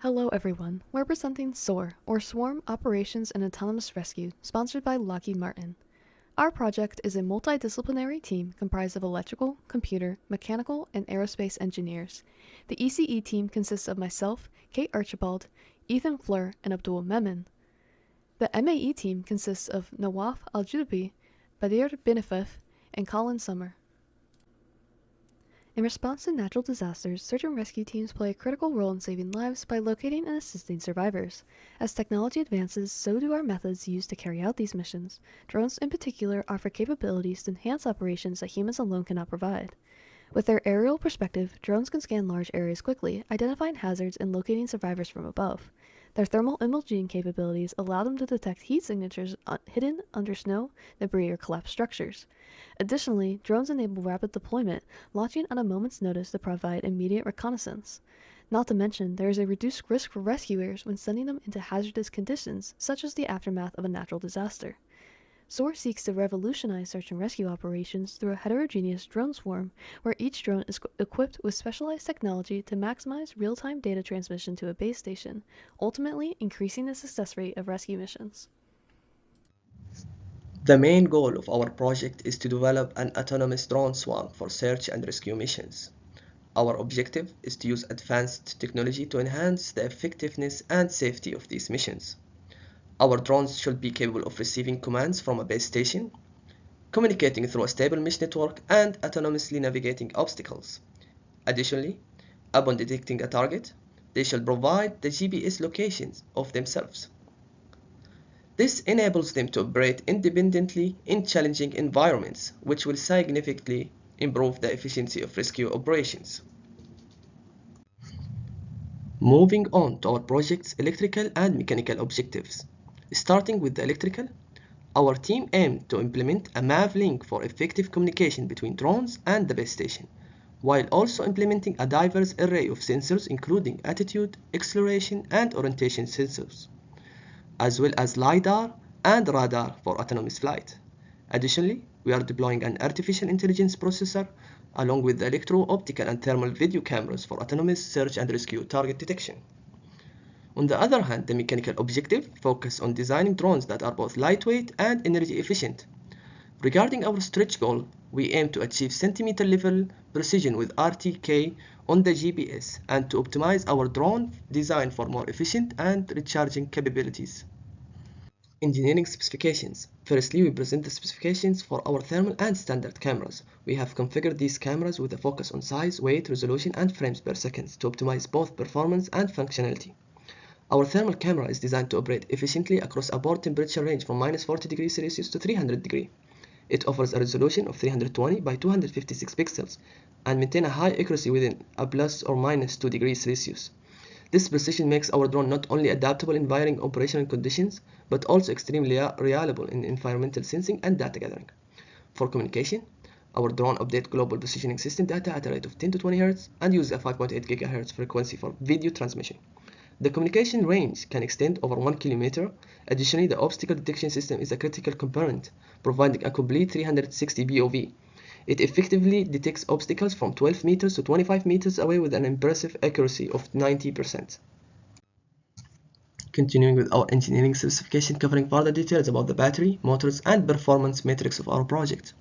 Hello everyone, we're presenting SOAR, or Swarm Operations and Autonomous Rescue, sponsored by Lockheed Martin. Our project is a multidisciplinary team comprised of electrical, computer, mechanical, and aerospace engineers. The ECE team consists of myself, Kate Archibald, Ethan Fleur, and Abdul Memin. The MAE team consists of Nawaf Al-Judabi, Badir Binifef, and Colin Summer. In response to natural disasters, search and rescue teams play a critical role in saving lives by locating and assisting survivors. As technology advances, so do our methods used to carry out these missions. Drones in particular offer capabilities to enhance operations that humans alone cannot provide. With their aerial perspective, drones can scan large areas quickly, identifying hazards and locating survivors from above. Their thermal imaging capabilities allow them to detect heat signatures hidden under snow, debris, or collapsed structures. Additionally, drones enable rapid deployment, launching at a moment's notice to provide immediate reconnaissance. Not to mention, there is a reduced risk for rescuers when sending them into hazardous conditions, such as the aftermath of a natural disaster. SOAR seeks to revolutionize search and rescue operations through a heterogeneous drone swarm, where each drone is equipped with specialized technology to maximize real-time data transmission to a base station, ultimately increasing the success rate of rescue missions. The main goal of our project is to develop an autonomous drone swarm for search and rescue missions. Our objective is to use advanced technology to enhance the effectiveness and safety of these missions. Our drones should be capable of receiving commands from a base station, communicating through a stable mesh network, and autonomously navigating obstacles. Additionally, upon detecting a target, they shall provide the GPS locations of themselves. This enables them to operate independently in challenging environments, which will significantly improve the efficiency of rescue operations. Moving on to our project's electrical and mechanical objectives. Starting with the electrical, our team aimed to implement a MAV link for effective communication between drones and the base station, while also implementing a diverse array of sensors including attitude, acceleration, and orientation sensors, as well as LiDAR and radar for autonomous flight. Additionally, we are deploying an artificial intelligence processor along with the electro-optical and thermal video cameras for autonomous search and rescue target detection. On the other hand, the mechanical objective focuses on designing drones that are both lightweight and energy efficient. Regarding our stretch goal, we aim to achieve centimeter level precision with RTK on the GPS and to optimize our drone design for more efficient and recharging capabilities. Engineering specifications. Firstly, we present the specifications for our thermal and standard cameras. We have configured these cameras with a focus on size, weight, resolution, and frames per second to optimize both performance and functionality. Our thermal camera is designed to operate efficiently across a board temperature range from -40 degrees Celsius to 300 degrees. It offers a resolution of 320 by 256 pixels and maintain a high accuracy within a plus or minus 2 degrees Celsius. This precision makes our drone not only adaptable in varying operational conditions, but also extremely reliable in environmental sensing and data gathering. For communication, our drone updates global positioning system data at a rate of 10 to 20 Hz and uses a 5.8 GHz frequency for video transmission. The communication range can extend over 1 kilometer. Additionally, the obstacle detection system is a critical component, providing a complete 360 POV. It effectively detects obstacles from 12 meters to 25 meters away with an impressive accuracy of 90%. Continuing with our engineering specification covering further details about the battery, motors, and performance metrics of our project.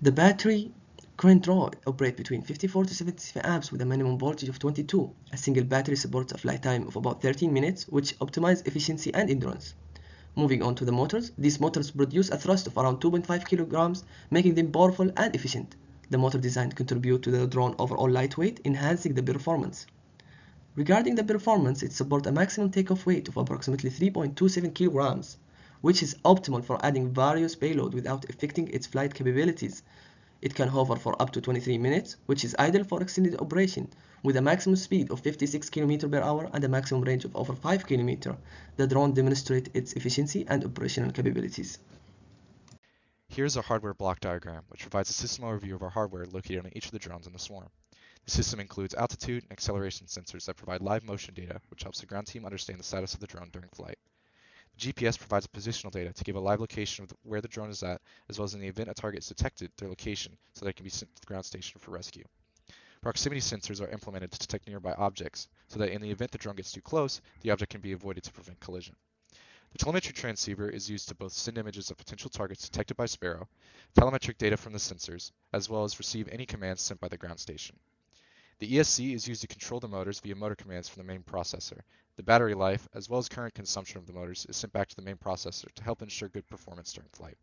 The battery current draw operates between 54 to 77 amps with a minimum voltage of 22. A single battery supports a flight time of about 13 minutes, which optimizes efficiency and endurance. Moving on to the motors, these motors produce a thrust of around 2.5 kilograms, making them powerful and efficient. The motor design contributes to the drone overall lightweight, enhancing the performance. Regarding the performance, it supports a maximum takeoff weight of approximately 3.27 kilograms, which is optimal for adding various payload without affecting its flight capabilities. It can hover for up to 23 minutes, which is ideal for extended operation, with a maximum speed of 56 km per hour and a maximum range of over 5 km. The drone demonstrates its efficiency and operational capabilities. Here's a hardware block diagram, which provides a system overview of our hardware located on each of the drones in the swarm. The system includes altitude and acceleration sensors that provide live motion data, which helps the ground team understand the status of the drone during flight. GPS provides positional data to give a live location of where the drone is at, as well as in the event a target is detected, their location, so that it can be sent to the ground station for rescue. Proximity sensors are implemented to detect nearby objects, so that in the event the drone gets too close, the object can be avoided to prevent collision. The telemetry transceiver is used to both send images of potential targets detected by Sparrow, telemetric data from the sensors, as well as receive any commands sent by the ground station. The ESC is used to control the motors via motor commands from the main processor. The battery life, as well as current consumption of the motors, is sent back to the main processor to help ensure good performance during flight.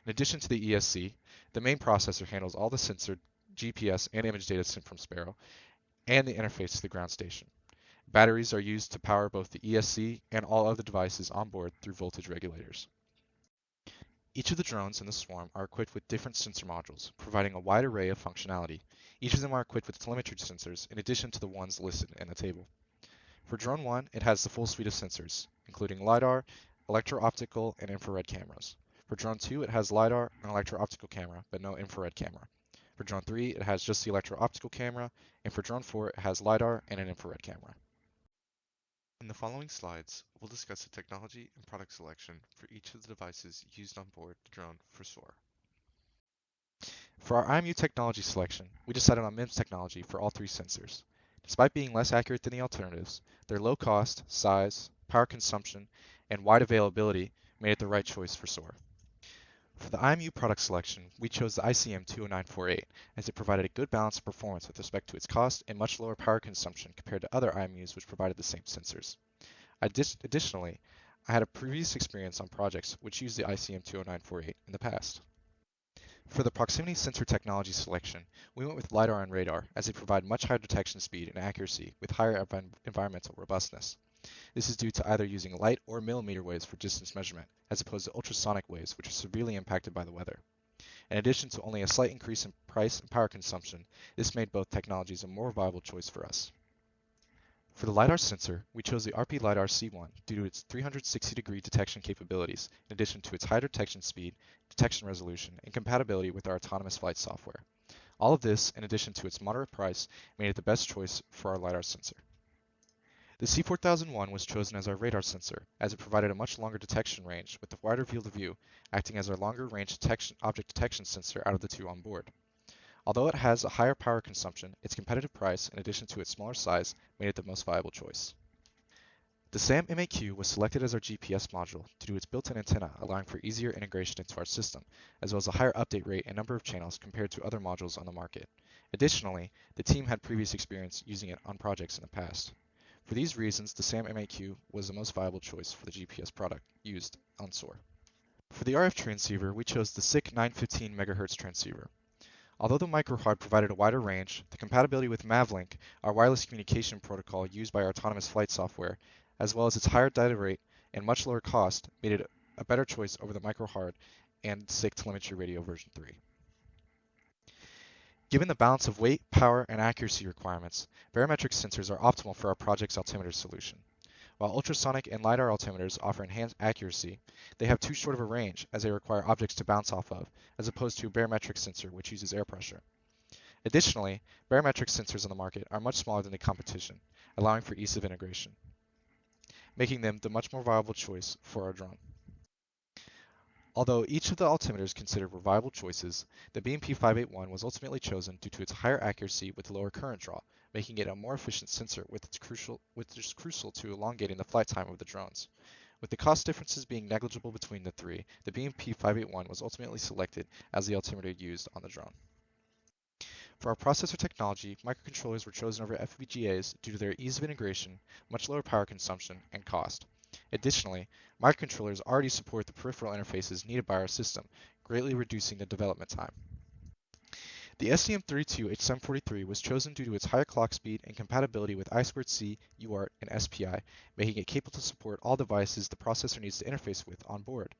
In addition to the ESC, the main processor handles all the sensor, GPS, and image data sent from Sparrow, and the interface to the ground station. Batteries are used to power both the ESC and all other devices on board through voltage regulators. Each of the drones in the swarm are equipped with different sensor modules, providing a wide array of functionality. Each of them are equipped with telemetry sensors in addition to the ones listed in the table. For Drone 1, it has the full suite of sensors, including LiDAR, electro-optical, and infrared cameras. For Drone 2, it has LiDAR and electro-optical camera, but no infrared camera. For Drone 3, it has just the electro-optical camera, and for Drone 4, it has LiDAR and an infrared camera. In the following slides, we'll discuss the technology and product selection for each of the devices used on board the drone for SOAR. For our IMU technology selection, we decided on MEMS technology for all three sensors. Despite being less accurate than the alternatives, their low cost, size, power consumption, and wide availability made it the right choice for SOAR. For the IMU product selection, we chose the ICM20948 as it provided a good balance of performance with respect to its cost and much lower power consumption compared to other IMUs which provided the same sensors. Additionally, I had a previous experience on projects which used the ICM20948 in the past. For the proximity sensor technology selection, we went with LiDAR and radar as they provide much higher detection speed and accuracy with higher environmental robustness. This is due to either using light or millimeter waves for distance measurement, as opposed to ultrasonic waves, which are severely impacted by the weather. In addition to only a slight increase in price and power consumption, this made both technologies a more viable choice for us. For the LiDAR sensor, we chose the RP LiDAR C1 due to its 360-degree detection capabilities, in addition to its high detection speed, detection resolution, and compatibility with our autonomous flight software. All of this, in addition to its moderate price, made it the best choice for our LiDAR sensor. The C4001 was chosen as our radar sensor, as it provided a much longer detection range with a wider field of view, acting as our longer range object detection sensor out of the two on board. Although it has a higher power consumption, its competitive price, in addition to its smaller size, made it the most viable choice. The SAM MAQ was selected as our GPS module due to its built-in antenna, allowing for easier integration into our system, as well as a higher update rate and number of channels compared to other modules on the market. Additionally, the team had previous experience using it on projects in the past. For these reasons, the SAM MAQ was the most viable choice for the GPS product used on SOAR. For the RF transceiver, we chose the SICK 915 MHz transceiver. Although the microHard provided a wider range, the compatibility with Mavlink, our wireless communication protocol used by our autonomous flight software, as well as its higher data rate and much lower cost, made it a better choice over the microHard and SICK telemetry radio version 3. Given the balance of weight, power, and accuracy requirements, barometric sensors are optimal for our project's altimeter solution. While ultrasonic and LiDAR altimeters offer enhanced accuracy, they have too short of a range as they require objects to bounce off of, as opposed to a barometric sensor which uses air pressure. Additionally, barometric sensors on the market are much smaller than the competition, allowing for ease of integration, making them the much more viable choice for our drone. Although each of the altimeters considered were viable choices, the BMP581 was ultimately chosen due to its higher accuracy with lower current draw, making it a more efficient sensor which is crucial to elongating the flight time of the drones. With the cost differences being negligible between the three, the BMP581 was ultimately selected as the altimeter used on the drone. For our processor technology, microcontrollers were chosen over FPGAs due to their ease of integration, much lower power consumption, and cost. Additionally, microcontrollers already support the peripheral interfaces needed by our system, greatly reducing the development time. The STM32H743 was chosen due to its higher clock speed and compatibility with I2C, UART, and SPI, making it capable to support all devices the processor needs to interface with on board.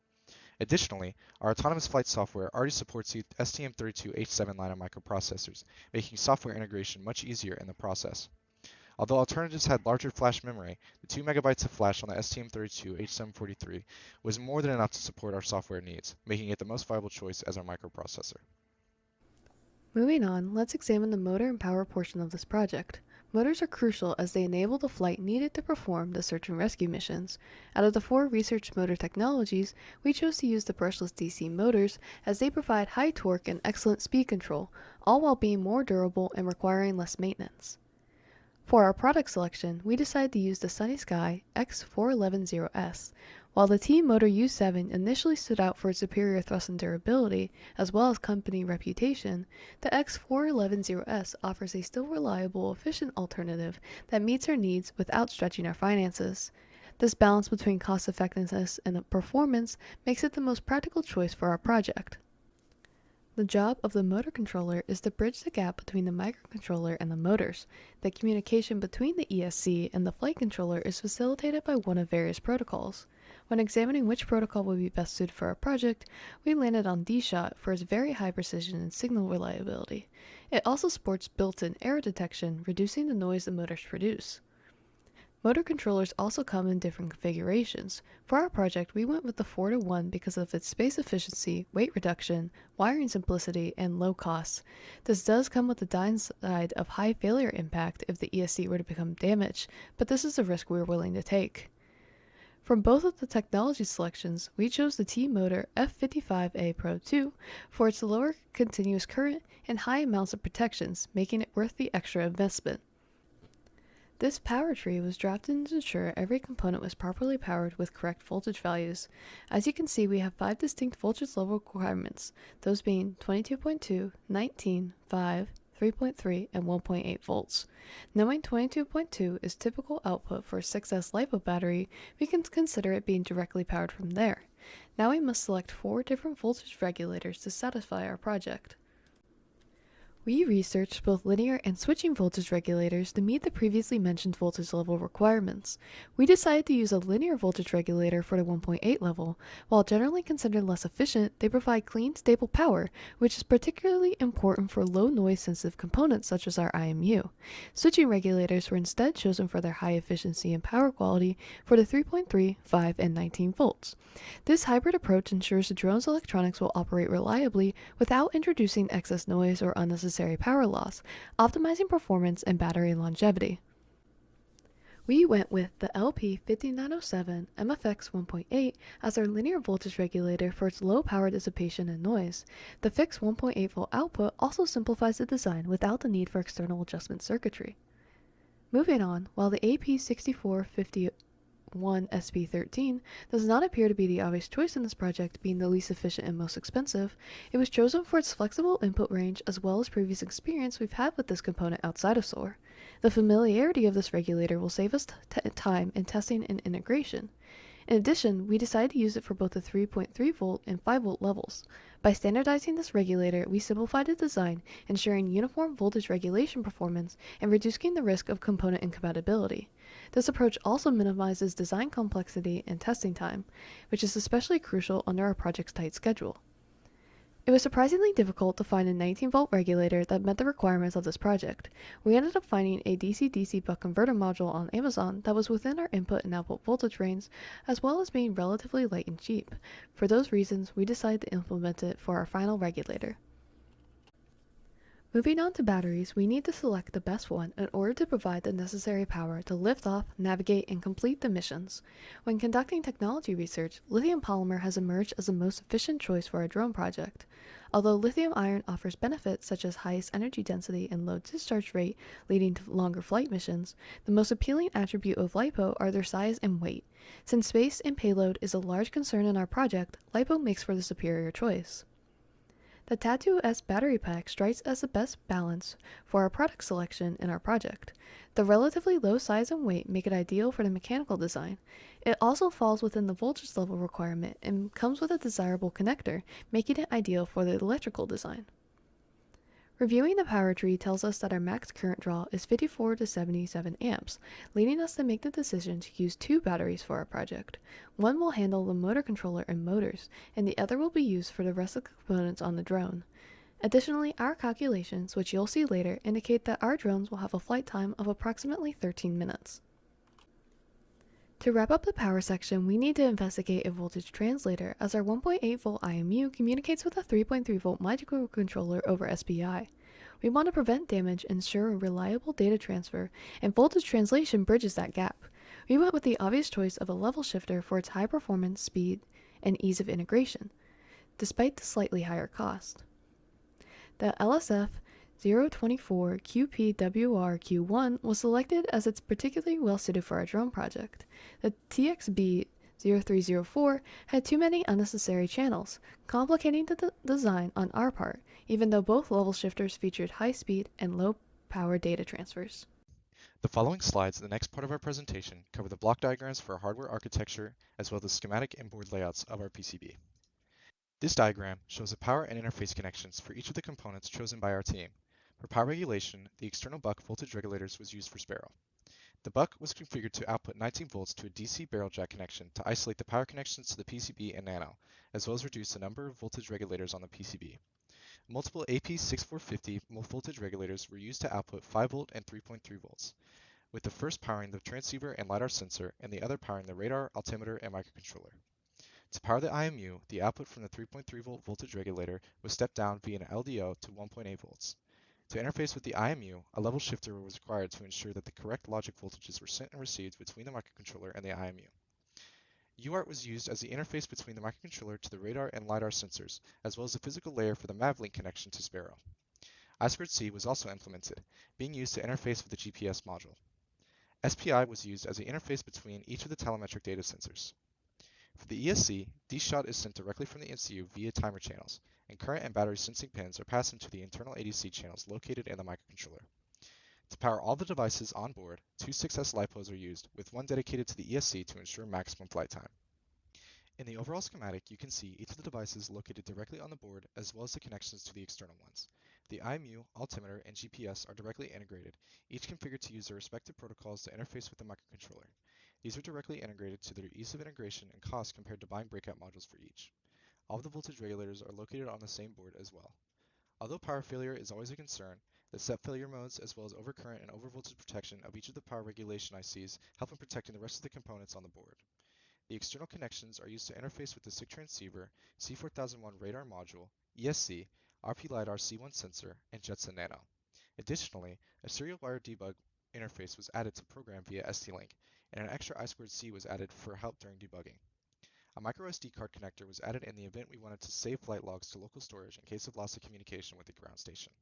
Additionally, our autonomous flight software already supports the STM32H7 line of microprocessors, making software integration much easier in the process. Although alternatives had larger flash memory, the 2 MB of flash on the STM32H743 was more than enough to support our software needs, making it the most viable choice as our microprocessor. Moving on, let's examine the motor and power portion of this project. Motors are crucial as they enable the flight needed to perform the search and rescue missions. Out of the 4 researched motor technologies, we chose to use the brushless DC motors as they provide high torque and excellent speed control, all while being more durable and requiring less maintenance. For our product selection, we decided to use the Sunny Sky X4110S. While the T-Motor U7 initially stood out for its superior thrust and durability, as well as company reputation, the X4110S offers a still reliable, efficient alternative that meets our needs without stretching our finances. This balance between cost-effectiveness and performance makes it the most practical choice for our project. The job of the motor controller is to bridge the gap between the microcontroller and the motors. The communication between the ESC and the flight controller is facilitated by one of various protocols. When examining which protocol would be best suited for our project, we landed on D-Shot for its very high precision and signal reliability. It also sports built-in error detection, reducing the noise the motors produce. Motor controllers also come in different configurations. For our project, we went with the 4:1 because of its space efficiency, weight reduction, wiring simplicity, and low costs. This does come with the downside of high failure impact if the ESC were to become damaged, but this is a risk we are willing to take. From both of the technology selections, we chose the T-Motor F55A Pro 2 for its lower continuous current and high amounts of protections, making it worth the extra investment. This power tree was drafted to ensure every component was properly powered with correct voltage values. As you can see, we have 5 distinct voltage level requirements, those being 22.2, 19, 5, 3.3, and 1.8 volts. Knowing 22.2 is typical output for a 6S LiPo battery, we can consider it being directly powered from there. Now we must select 4 different voltage regulators to satisfy our project. We researched both linear and switching voltage regulators to meet the previously mentioned voltage level requirements. We decided to use a linear voltage regulator for the 1.8 level. While generally considered less efficient, they provide clean, stable power, which is particularly important for low noise sensitive components such as our IMU. Switching regulators were instead chosen for their high efficiency and power quality for the 3.3, 5, and 19 volts. This hybrid approach ensures the drone's electronics will operate reliably without introducing excess noise or unnecessary power loss, optimizing performance and battery longevity. We went with the LP5907 MFX 1.8 as our linear voltage regulator for its low power dissipation and noise. The fixed 1.8 volt output also simplifies the design without the need for external adjustment circuitry. Moving on, while the AP6451 SP13 does not appear to be the obvious choice in this project, being the least efficient and most expensive, it was chosen for its flexible input range as well as previous experience we've had with this component outside of SOAR. The familiarity of this regulator will save us time in testing and integration. In addition, we decided to use it for both the 3.3 volt and 5 volt levels. By standardizing this regulator, we simplified the design, ensuring uniform voltage regulation performance and reducing the risk of component incompatibility. This approach also minimizes design complexity and testing time, which is especially crucial under our project's tight schedule. It was surprisingly difficult to find a 19-volt regulator that met the requirements of this project. We ended up finding a DC-DC buck converter module on Amazon that was within our input and output voltage range, as well as being relatively light and cheap. For those reasons, we decided to implement it for our final regulator. Moving on to batteries, we need to select the best one in order to provide the necessary power to lift off, navigate, and complete the missions. When conducting technology research, lithium polymer has emerged as the most efficient choice for our drone project. Although lithium iron offers benefits such as highest energy density and low discharge rate, leading to longer flight missions, the most appealing attribute of LiPo are their size and weight. Since space and payload is a large concern in our project, LiPo makes for the superior choice. The Tattoo S battery pack strikes as the best balance for our product selection in our project. The relatively low size and weight make it ideal for the mechanical design. It also falls within the voltage level requirement and comes with a desirable connector, making it ideal for the electrical design. Reviewing the power tree tells us that our max current draw is 54 to 77 amps, leading us to make the decision to use 2 batteries for our project. One will handle the motor controller and motors, and the other will be used for the rest of the components on the drone. Additionally, our calculations, which you'll see later, indicate that our drones will have a flight time of approximately 13 minutes. To wrap up the power section, we need to investigate a voltage translator, as our 1.8 volt IMU communicates with a 3.3 volt microcontroller over SPI. We want to prevent damage, ensure a reliable data transfer, and voltage translation bridges that gap. We went with the obvious choice of a level shifter for its high performance, speed, and ease of integration, despite the slightly higher cost. The LSF 024 QPWRQ1 was selected as it's particularly well suited for our drone project. The TXB 0304 had too many unnecessary channels, complicating the design on our part, even though both level shifters featured high speed and low power data transfers. The following slides in the next part of our presentation cover the block diagrams for our hardware architecture as well as the schematic and board layouts of our PCB. This diagram shows the power and interface connections for each of the components chosen by our team. For power regulation, the external buck voltage regulators was used for Sparrow. The buck was configured to output 19 volts to a DC barrel jack connection to isolate the power connections to the PCB and nano, as well as reduce the number of voltage regulators on the PCB. Multiple AP6450 voltage regulators were used to output 5 volt and 3.3 volts, with the first powering the transceiver and LiDAR sensor and the other powering the radar, altimeter, and microcontroller. To power the IMU, the output from the 3.3 volt voltage regulator was stepped down via an LDO to 1.8 volts. To interface with the IMU, a level shifter was required to ensure that the correct logic voltages were sent and received between the microcontroller and the IMU. UART was used as the interface between the microcontroller to the radar and LiDAR sensors, as well as the physical layer for the MAVLink connection to Sparrow. I2C was also implemented, being used to interface with the GPS module. SPI was used as the interface between each of the telemetric data sensors. For the ESC, D-Shot is sent directly from the MCU via timer channels, and current and battery sensing pins are passed into the internal ADC channels located in the microcontroller. To power all the devices on board, two 6S LiPos are used, with one dedicated to the ESC to ensure maximum flight time. In the overall schematic, you can see each of the devices located directly on the board, as well as the connections to the external ones. The IMU, altimeter, and GPS are directly integrated, each configured to use their respective protocols to interface with the microcontroller. These are directly integrated to their ease of integration and cost compared to buying breakout modules for each. All of the voltage regulators are located on the same board as well. Although power failure is always a concern, the set failure modes as well as overcurrent and overvoltage protection of each of the power regulation ICs help in protecting the rest of the components on the board. The external connections are used to interface with the SIG transceiver, C4001 radar module, ESC, RP LiDAR C1 sensor, and Jetson Nano. Additionally, a serial wire debug interface was added to program via ST-Link, and an extra I2C was added for help during debugging. A microSD card connector was added in the event we wanted to save flight logs to local storage in case of loss of communication with the ground station.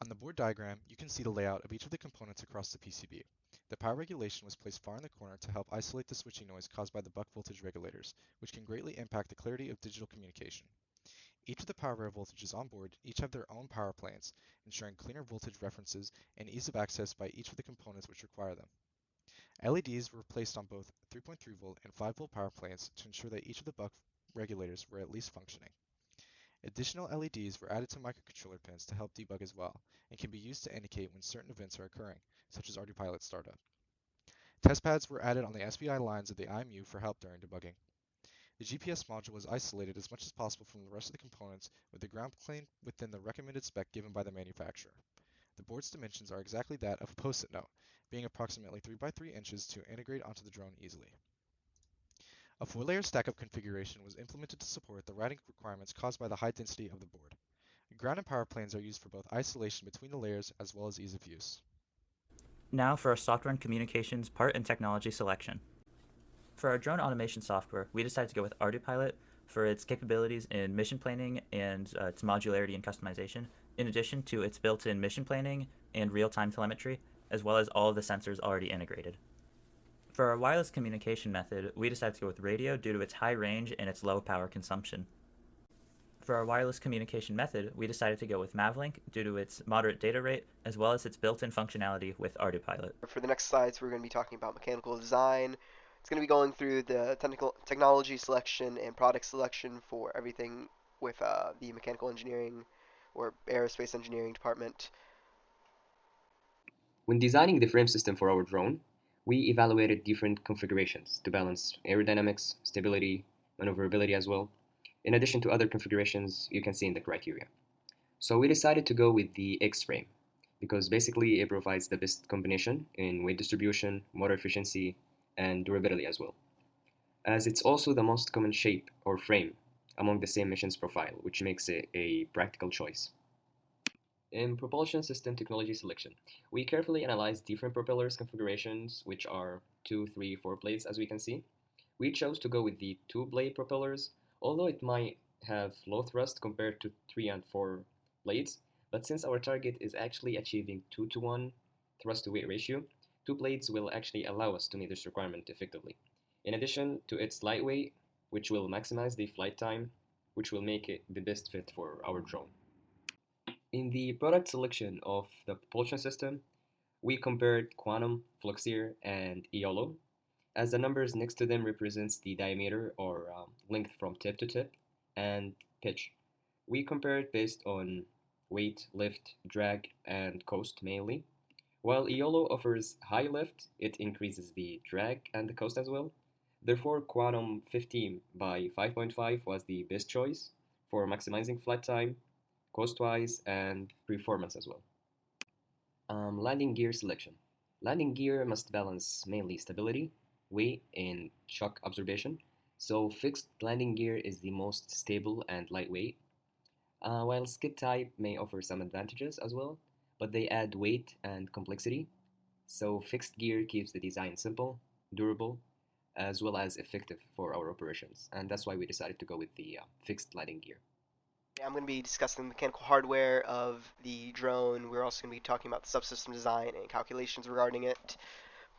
On the board diagram, you can see the layout of each of the components across the PCB. The power regulation was placed far in the corner to help isolate the switching noise caused by the buck voltage regulators, which can greatly impact the clarity of digital communication. Each of the power rail voltages on board each have their own power planes, ensuring cleaner voltage references and ease of access by each of the components which require them. LEDs were placed on both 3.3 volt and 5 volt power planes to ensure that each of the buck regulators were at least functioning. Additional LEDs were added to microcontroller pins to help debug as well, and can be used to indicate when certain events are occurring, such as ArduPilot startup. Test pads were added on the SPI lines of the IMU for help during debugging. The GPS module was isolated as much as possible from the rest of the components, with the ground plane within the recommended spec given by the manufacturer. The board's dimensions are exactly that of a post-it note, being approximately 3 by 3 inches to integrate onto the drone easily. A 4-layer stack-up configuration was implemented to support the routing requirements caused by the high density of the board. Ground and power planes are used for both isolation between the layers as well as ease of use. Now for our software and communications part and technology selection. For our drone automation software, we decided to go with ArduPilot for its capabilities in mission planning and its modularity and customization, in addition to its built-in mission planning and real-time telemetry, as well as all of the sensors already integrated. For our wireless communication method, we decided to go with radio due to its high range and its low power consumption. For our wireless communication method, we decided to go with MAVLink due to its moderate data rate, as well as its built-in functionality with ArduPilot. For the next slides, we're going to be talking about mechanical design. It's going to be going through the technology selection and product selection for everything with the mechanical engineering or aerospace engineering department. When designing the frame system for our drone, we evaluated different configurations to balance aerodynamics, stability, maneuverability as well, in addition to other configurations you can see in the criteria. So we decided to go with the X frame, because basically it provides the best combination in weight distribution, motor efficiency, and durability as well, as it's also the most common shape or frame among the same missions profile, which makes it a practical choice. In propulsion system technology selection, we carefully analyzed different propellers configurations, which are 2, 3, 4 blades as we can see. We chose to go with the 2-blade propellers, although it might have low thrust compared to 3 and 4 blades, but since our target is actually achieving 2 to 1 thrust to weight ratio, 2 blades will actually allow us to meet this requirement effectively. In addition to its lightweight, which will maximize the flight time, which will make it the best fit for our drone. In the product selection of the propulsion system, we compared Quantum, Fluxir, and Iolo, as the numbers next to them represents the diameter or length from tip to tip, and pitch. We compared based on weight, lift, drag, and coast mainly. While Iolo offers high lift, it increases the drag and the coast as well. Therefore, Quantum 15 by 5.5 was the best choice for maximizing flight time, cost-wise, and performance as well. Landing gear selection. Landing gear must balance mainly stability, weight, and shock absorption. So fixed landing gear is the most stable and lightweight, while skid type may offer some advantages as well, but they add weight and complexity. So fixed gear keeps the design simple, durable, as well as effective for our operations, and that's why we decided to go with the fixed landing gear. I'm going to be discussing the mechanical hardware of the drone. We're also going to be talking about the subsystem design and calculations regarding it.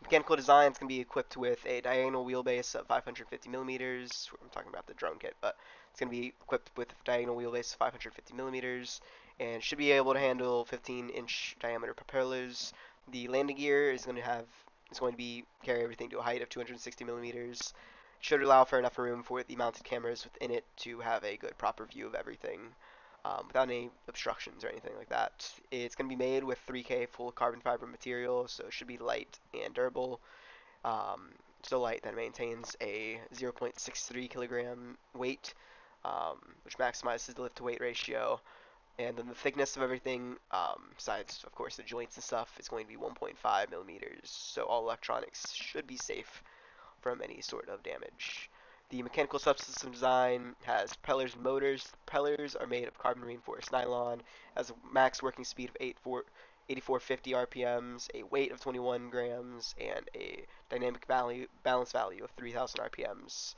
Mechanical design is going to be equipped with a diagonal wheelbase of 550 millimeters. I'm talking about the drone kit, but it's going to be equipped with a diagonal wheelbase of 550 millimeters and should be able to handle 15-inch diameter propellers. The landing gear is going to be carry everything to a height of 260 millimeters. Should allow for enough room for the mounted cameras within it to have a good proper view of everything without any obstructions or anything like that. It's going to be made with 3K full carbon fiber material, so it should be light and durable. So light that it maintains a 0.63 kilogram weight, which maximizes the lift to weight ratio. And then the thickness of everything, besides of course the joints and stuff, is going to be 1.5 millimeters. So all electronics should be safe from any sort of damage. The mechanical subsystem design has propellers and motors. The propellers are made of carbon reinforced nylon, has a max working speed of 8450 RPMs, a weight of 21 grams, and a dynamic balance value of 3000 RPMs,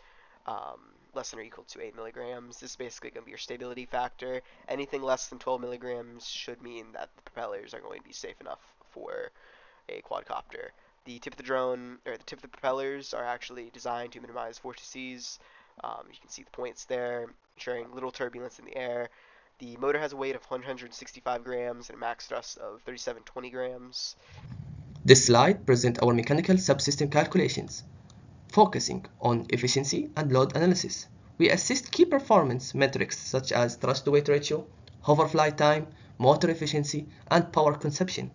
less than or equal to 8 milligrams. This is basically going to be your stability factor. Anything less than 12 milligrams should mean that the propellers are going to be safe enough for a quadcopter. The tip of the drone, or the tip of the propellers, are actually designed to minimize vortices. You can see the points there, ensuring little turbulence in the air. The motor has a weight of 165 grams and a max thrust of 3720 grams. This slide presents our mechanical subsystem calculations. Focusing on efficiency and load analysis, we assist key performance metrics such as thrust-to-weight ratio, hover flight time, motor efficiency, and power consumption,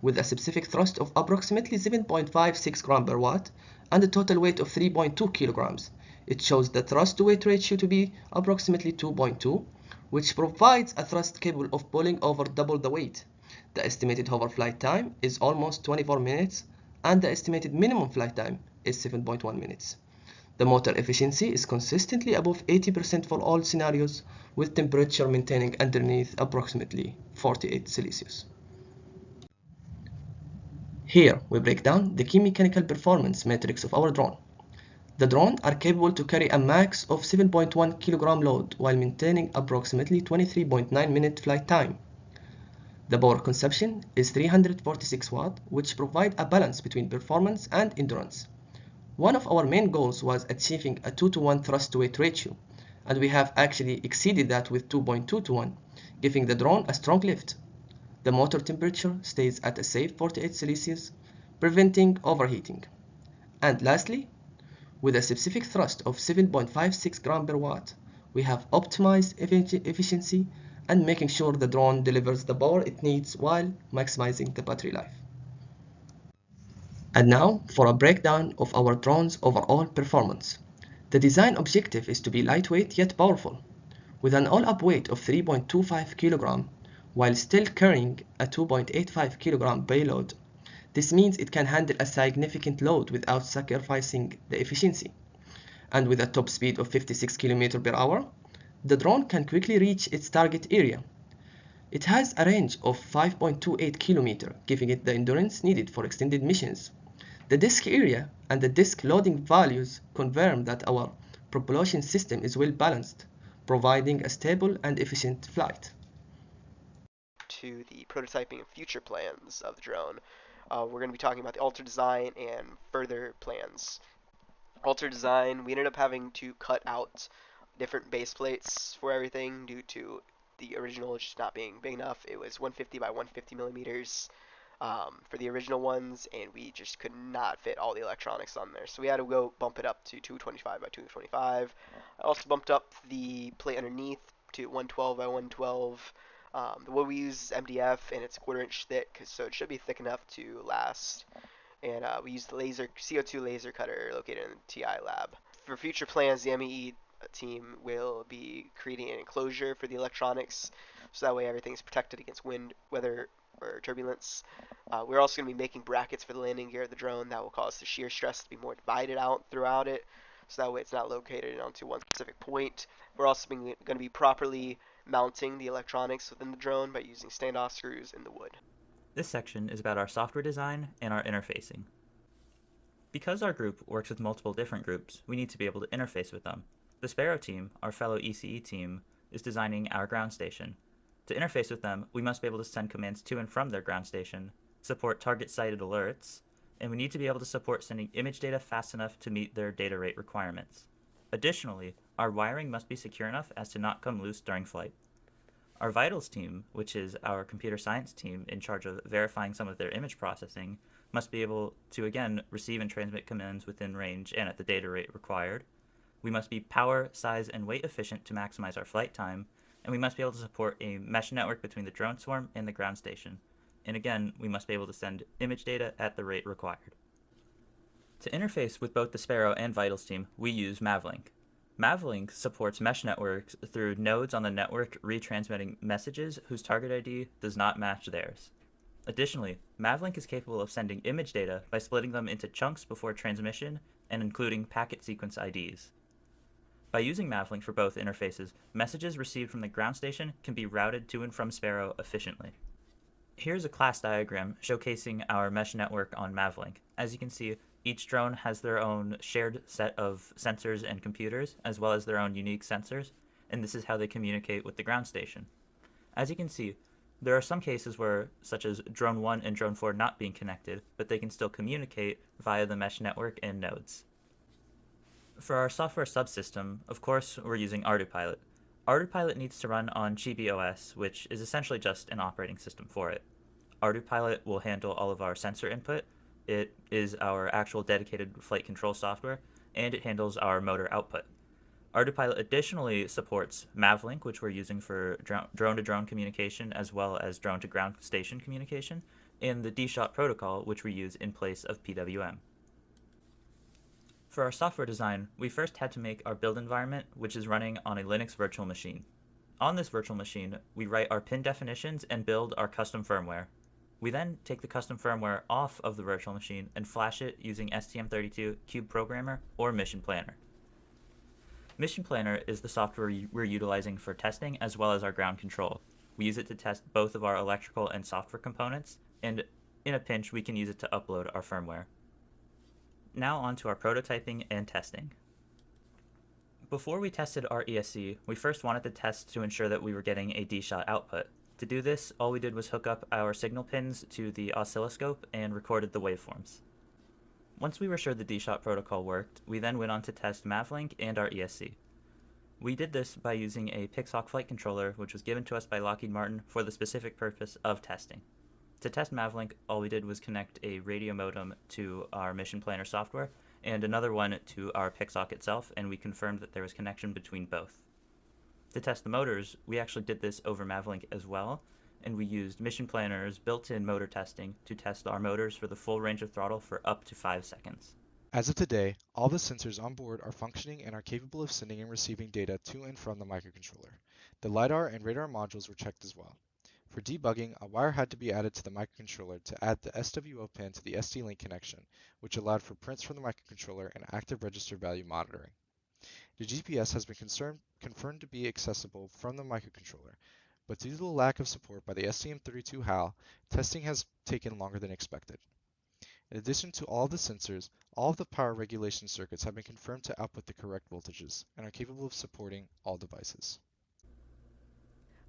with a specific thrust of approximately 7.56 grams per watt and a total weight of 3.2 kilograms. It shows the thrust-to-weight ratio to be approximately 2.2, which provides a thrust capable of pulling over double the weight. The estimated hover flight time is almost 24 minutes, and the estimated minimum flight time is 7.1 minutes. The motor efficiency is consistently above 80% for all scenarios, with temperature maintaining underneath approximately 48 Celsius. Here we break down the key mechanical performance metrics of our drone. The drones are capable to carry a max of 7.1 kilogram load while maintaining approximately 23.9 minute flight time. The power consumption is 346 watt, which provide a balance between performance and endurance. One of our main goals was achieving a 2 to 1 thrust to weight ratio, and we have actually exceeded that with 2.2 to 1, giving the drone a strong lift. The motor temperature stays at a safe 48 Celsius, preventing overheating. And lastly, with a specific thrust of 7.56 grams per watt, we have optimized efficiency and making sure the drone delivers the power it needs while maximizing the battery life. And now for a breakdown of our drone's overall performance. The design objective is to be lightweight yet powerful, with an all-up weight of 3.25 kg while still carrying a 2.85 kg payload. This means it can handle a significant load without sacrificing the efficiency. And with a top speed of 56 km per hour, the drone can quickly reach its target area. It has a range of 5.28 km, giving it the endurance needed for extended missions. The disk area and the disk loading values confirm that our propulsion system is well balanced, providing a stable and efficient flight. To the prototyping and future plans of the drone, we're going to be talking about the alter design and further plans. Alter design, we ended up having to cut out different base plates for everything due to the original just not being big enough. It was 150 by 150 millimeters for the original ones, and we just could not fit all the electronics on there. So we had to go bump it up to 225 by 225. I also bumped up the plate underneath to 112 by 112. The wood we use is MDF, and it's a quarter-inch thick, so it should be thick enough to last. And we used the CO2 laser cutter located in the TI lab. For future plans, the MEE team will be creating an enclosure for the electronics, so that way everything's protected against wind, weather, or turbulence. We're also going to be making brackets for the landing gear of the drone that will cause the shear stress to be more divided out throughout it, so that way it's not located onto one specific point. We're also going to be properly mounting the electronics within the drone by using standoff screws in the wood. This section is about our software design and our interfacing. Because our group works with multiple different groups, we need to be able to interface with them. The Sparrow team, our fellow ECE team, is designing our ground station. To interface with them, we must be able to send commands to and from their ground station, support target-sighted alerts, and we need to be able to support sending image data fast enough to meet their data rate requirements. Additionally, our wiring must be secure enough as to not come loose during flight. Our vitals team, which is our computer science team in charge of verifying some of their image processing, must be able to again receive and transmit commands within range and at the data rate required. We must be power, size, and weight efficient to maximize our flight time, and we must be able to support a mesh network between the drone swarm and the ground station. And again, we must be able to send image data at the rate required. To interface with both the Sparrow and Vitals team, we use Mavlink. Mavlink supports mesh networks through nodes on the network retransmitting messages whose target ID does not match theirs. Additionally, Mavlink is capable of sending image data by splitting them into chunks before transmission and including packet sequence IDs. By using Mavlink for both interfaces, messages received from the ground station can be routed to and from Sparrow efficiently. Here's a class diagram showcasing our mesh network on Mavlink. As you can see, each drone has their own shared set of sensors and computers, as well as their own unique sensors, and this is how they communicate with the ground station. As you can see, there are some cases where, such as Drone 1 and Drone 4 not being connected, but they can still communicate via the mesh network and nodes. For our software subsystem, of course, we're using ArduPilot. ArduPilot needs to run on Chibi OS, which is essentially just an operating system for it. ArduPilot will handle all of our sensor input. It is our actual dedicated flight control software, and it handles our motor output. ArduPilot additionally supports Mavlink, which we're using for drone-to-drone communication, as well as drone-to-ground station communication, and the DShot protocol, which we use in place of PWM. For our software design, we first had to make our build environment, which is running on a Linux virtual machine. On this virtual machine, we write our pin definitions and build our custom firmware. We then take the custom firmware off of the virtual machine and flash it using STM32, Cube Programmer, or Mission Planner. Mission Planner is the software we're utilizing for testing as well as our ground control. We use it to test both of our electrical and software components, and in a pinch, we can use it to upload our firmware. Now on to our prototyping and testing. Before we tested our ESC, we first wanted to test to ensure that we were getting a DShot output. To do this, all we did was hook up our signal pins to the oscilloscope and recorded the waveforms. Once we were sure the DShot protocol worked, we then went on to test Mavlink and our ESC. We did this by using a Pixhawk flight controller, which was given to us by Lockheed Martin for the specific purpose of testing. To test Mavlink, all we did was connect a radio modem to our Mission Planner software and another one to our Pixhawk itself, and we confirmed that there was connection between both. To test the motors, we actually did this over Mavlink as well, and we used Mission Planner's built-in motor testing to test our motors for the full range of throttle for up to 5 seconds. As of today, all the sensors on board are functioning and are capable of sending and receiving data to and from the microcontroller. The LiDAR and radar modules were checked as well. For debugging, a wire had to be added to the microcontroller to add the SWO pin to the SD-Link connection, which allowed for prints from the microcontroller and active register value monitoring. The GPS has been confirmed to be accessible from the microcontroller. but due to the lack of support by the STM32 HAL, testing has taken longer than expected. In addition to all of the sensors, all of the power regulation circuits have been confirmed to output the correct voltages and are capable of supporting all devices.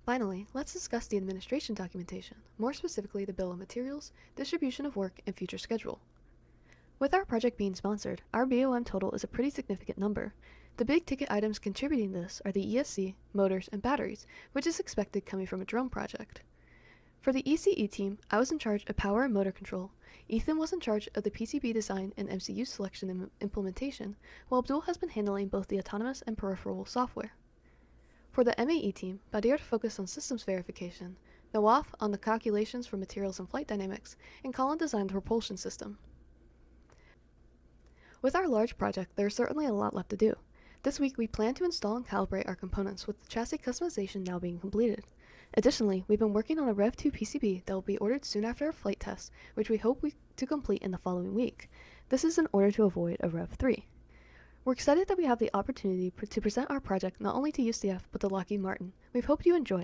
Finally, let's discuss the administration documentation, more specifically the bill of materials, distribution of work, and future schedule. With our project being sponsored, our BOM total is a pretty significant number. The big ticket items contributing to this are the ESC, motors, and batteries, which is expected coming from a drone project. For the ECE team, I was in charge of power and motor control, Ethan was in charge of the PCB design and MCU selection and implementation, while Abdul has been handling both the autonomous and peripheral software. For the MAE team, Badir focused on systems verification, Nawaf on the calculations for materials and flight dynamics, and Colin designed the propulsion system. With our large project, there is certainly a lot left to do. This week, we plan to install and calibrate our components with the chassis customization now being completed. Additionally, we've been working on a Rev 2 PCB that will be ordered soon after our flight test, which we hope to complete in the following week. This is in order to avoid a Rev 3. We're excited that we have the opportunity to present our project not only to UCF but to Lockheed Martin. We hope you enjoyed.